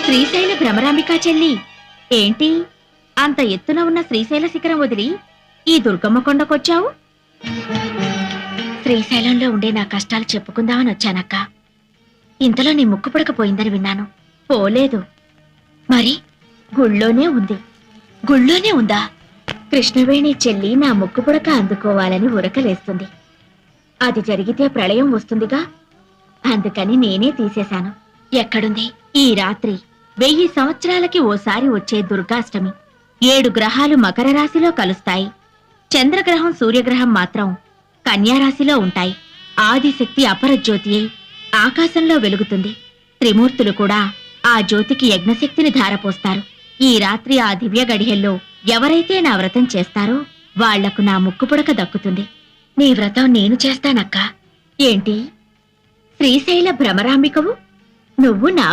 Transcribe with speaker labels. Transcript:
Speaker 1: శ్రీశైల భ్రమరాంబికా చెల్లి, ఏంటి అంత ఎత్తున ఉన్న శ్రీశైల శిఖరం వదిలి ఈ దుర్గమ్మ కొండకొచ్చావు? శ్రీశైలంలో ఉండే నా కష్టాలు చెప్పుకుందామని వచ్చానక్క. ఇంతలో నీ ముక్కు పుడకపోయిందని విన్నాను. పోలేదు. మరి గుళ్ళోనే ఉంది. గుళ్ళోనే ఉందా? కృష్ణవేణి చెల్లి నా ముక్కు పుడక అందుకోవాలని ఉరకలేస్తుంది. అది జరిగితే ప్రళయం వస్తుందిగా, అందుకని నేనే తీసేశాను. ఎక్కడుంది? ఈ రాత్రి 1000 సంవత్సరాలకి ఓసారి వచ్చే దుర్గాష్టమి. 7 గ్రహాలు మకర రాశిలో కలుస్తాయి. చంద్రగ్రహం సూర్యగ్రహం మాత్రం కన్యారాశిలో ఉంటాయి. ఆదిశక్తి అపరజ్యోతి అయి ఆకాశంలో వెలుగుతుంది. త్రిమూర్తులు కూడా ఆ జ్యోతికి యజ్ఞశక్తిని ధారపోస్తారు. ఈ రాత్రి ఆ దివ్య గడియల్లో ఎవరైతే నా వ్రతం చేస్తారో వాళ్లకు నా ముక్కుపుడక దక్కుతుంది. నీ వ్రతం నేను చేస్తానక్కా. ఏంటి శ్రీశైల భ్రమరాంబికవు? నువ్వు నా